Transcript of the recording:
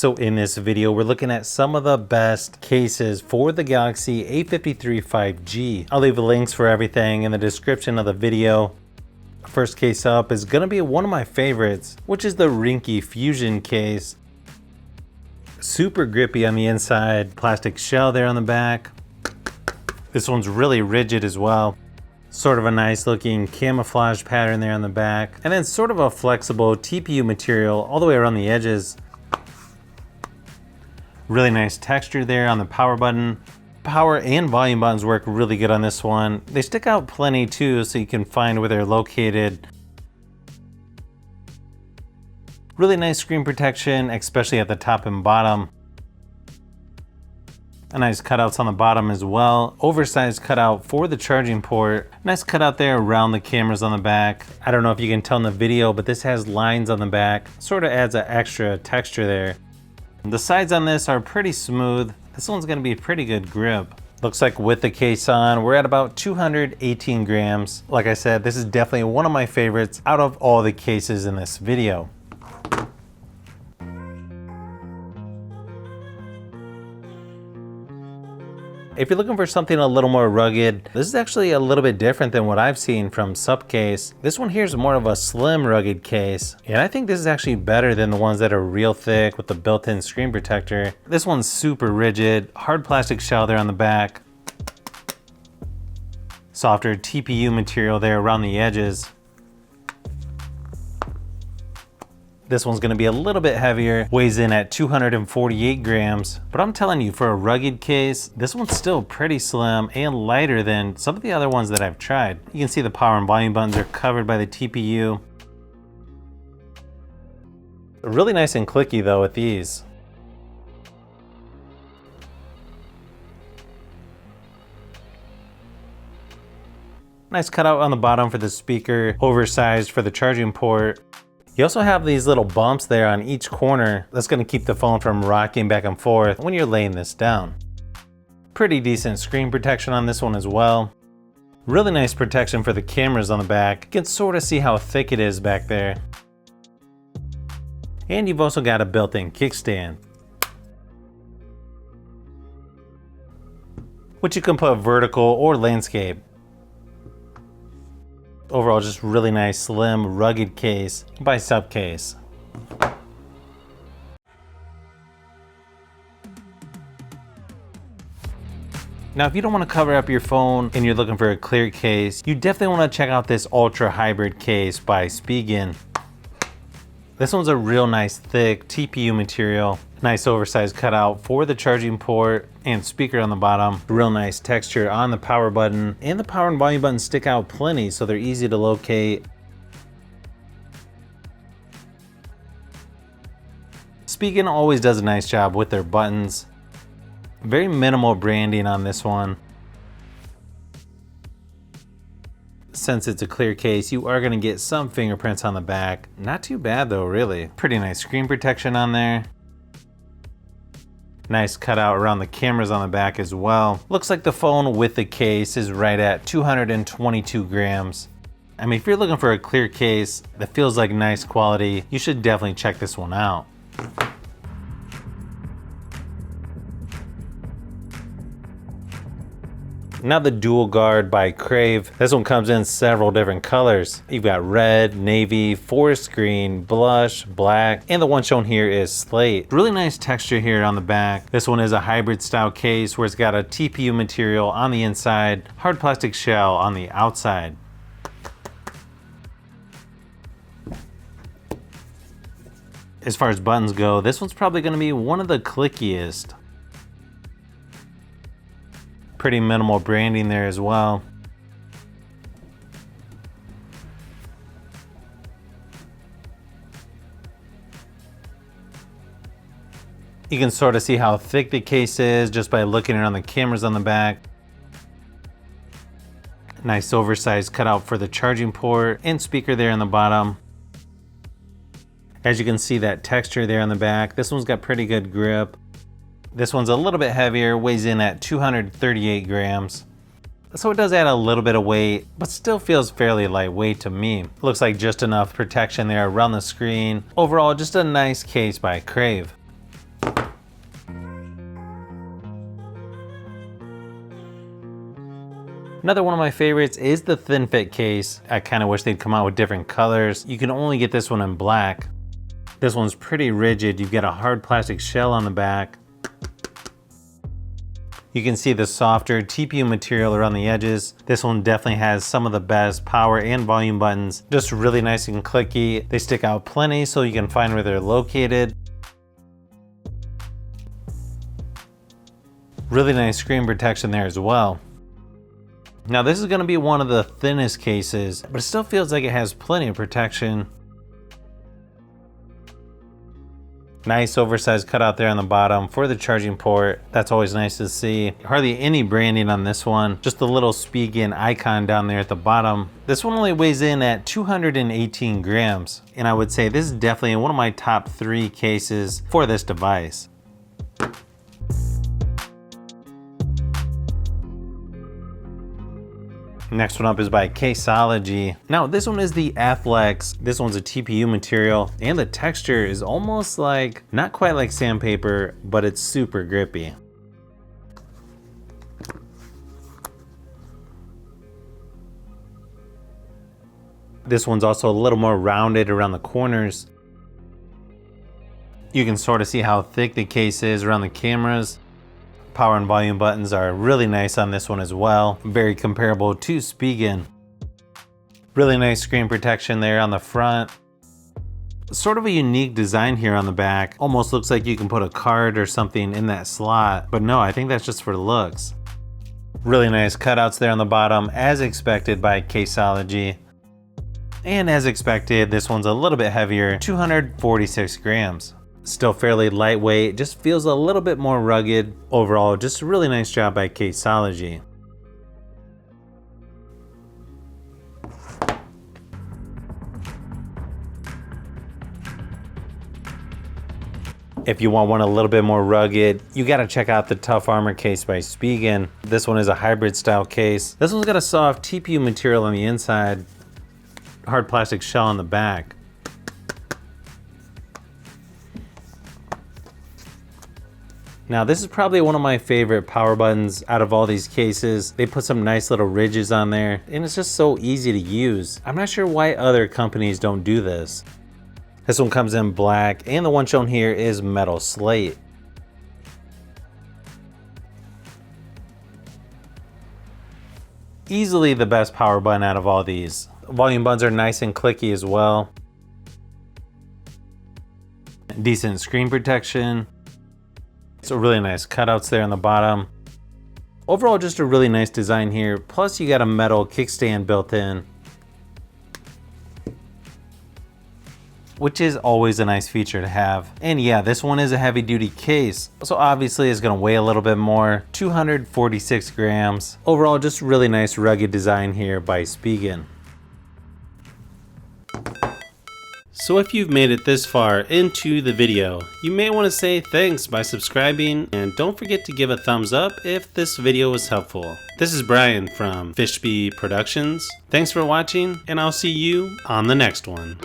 So in this video, we're looking at some of the best cases for the Galaxy A53 5G. I'll leave the links for everything in the description of the video. First case up is gonna be one of my favorites, which is the Ringke Fusion case. Super grippy on the inside, plastic shell there on the back. This one's really rigid as well. Sort of a nice looking camouflage pattern there on the back. And then sort of a flexible TPU material all the way around the edges. Really nice texture there on the power button. Power and volume buttons work really good on this one. They stick out plenty too, so you can find where they're located. Really nice screen protection, especially at the top and bottom. A nice cutouts on the bottom as well. Oversized cutout for the charging port. Nice cutout there around the cameras on the back. I don't know if you can tell in the video, but this has lines on the back. Sort of adds an extra texture there. The sides on this are pretty smooth. This one's gonna be pretty good grip. Looks like with the case on, we're at about 218 grams. Like I said, this is definitely one of my favorites out of all the cases in this video. If you're looking for something a little more rugged, this is actually a little bit different than what I've seen from Subcase. This one here is more of a slim rugged case, and I think this is actually better than the ones that are real thick with the built-in screen protector. This one's super rigid, hard plastic shell there on the back. Softer TPU material there around the edges. This one's gonna be a little bit heavier, weighs in at 248 grams. But I'm telling you, for a rugged case, this one's still pretty slim and lighter than some of the other ones that I've tried. You can see the power and volume buttons are covered by the TPU. Really nice and clicky though with these. Nice cutout on the bottom for the speaker, oversized for the charging port. You also have these little bumps there on each corner. That's gonna keep the phone from rocking back and forth when you're laying this down. Pretty decent screen protection on this one as well. Really nice protection for the cameras on the back. You can sort of see how thick it is back there. And you've also got a built-in kickstand, which you can put vertical or landscape. Overall, just really nice, slim, rugged case by Subcase. Now, if you don't want to cover up your phone and you're looking for a clear case, you definitely want to check out this Ultra Hybrid case by Spigen. This one's a real nice, thick TPU material. Nice oversized cutout for the charging port and speaker on the bottom. Real nice texture on the power button, and the power and volume buttons stick out plenty, so they're easy to locate. Spigen always does a nice job with their buttons. Very minimal branding on this one. Since it's a clear case, you are gonna get some fingerprints on the back. Not too bad though, really. Pretty nice screen protection on there. Nice cutout around the cameras on the back as well. Looks like the phone with the case is right at 222 grams. I mean, if you're looking for a clear case that feels like nice quality, you should definitely check this one out. Now the Dual Guard by Crave. This one comes in several different colors. You've got red, navy, forest green, blush, black, and the one shown here is slate. Really nice texture here on the back. This one is a hybrid style case where it's got a TPU material on the inside, hard plastic shell on the outside. As far as buttons go, this one's probably gonna be one of the clickiest. Pretty minimal branding there as well. You can sort of see how thick the case is just by looking around the cameras on the back. Nice oversized cutout for the charging port and speaker there on the bottom. As you can see, that texture there on the back. This one's got pretty good grip. This one's a little bit heavier, weighs in at 238 grams. So it does add a little bit of weight, but still feels fairly lightweight to me. Looks like just enough protection there around the screen. Overall, just a nice case by Crave. Another one of my favorites is the Thin Fit case. I kind of wish they'd come out with different colors. You can only get this one in black. This one's pretty rigid. You've got a hard plastic shell on the back. You can see the softer TPU material around the edges. This one definitely has some of the best power and volume buttons. Just really nice and clicky. They stick out plenty so you can find where they're located. Really nice screen protection there as well. Now this is going to be one of the thinnest cases, but it still feels like it has plenty of protection. Nice oversized cutout there on the bottom for the charging port. That's always nice to see. Hardly any branding on this one. Just the little Spigen icon down there at the bottom. This one only weighs in at 218 grams. And I would say this is definitely one of my top 3 cases for this device. Next one up is by Caseology. Now this one is the Aflex. This one's a TPU material and the texture is almost like, not quite like sandpaper, but it's super grippy. This one's also a little more rounded around the corners. You can sort of see how thick the case is around the cameras. Power and volume buttons are really nice on this one as well. Very comparable to Spigen. Really nice screen protection there on the front. Sort of a unique design here on the back. Almost looks like you can put a card or something in that slot, but no, I think that's just for looks. Really nice cutouts there on the bottom, as expected by Caseology. And as expected, this one's a little bit heavier, 246 grams. Still fairly lightweight, just feels a little bit more rugged. Overall, just a really nice job by Caseology. If you want one a little bit more rugged, you gotta check out the Tough Armor case by Spigen. This one is a hybrid style case. This one's got a soft TPU material on the inside, hard plastic shell on the back. Now this is probably one of my favorite power buttons out of all these cases. They put some nice little ridges on there and it's just so easy to use. I'm not sure why other companies don't do this. This one comes in black and the one shown here is metal slate. Easily the best power button out of all these. Volume buttons are nice and clicky as well. Decent screen protection. So really nice cutouts there on the bottom. Overall, just a really nice design here. Plus you got a metal kickstand built in, which is always a nice feature to have. And yeah, this one is a heavy duty case. So obviously it's gonna weigh a little bit more, 246 grams. Overall, just really nice rugged design here by Spigen. So if you've made it this far into the video, you may want to say thanks by subscribing, and don't forget to give a thumbs up if this video was helpful. This is Brian from Fishbee Productions. Thanks for watching, and I'll see you on the next one.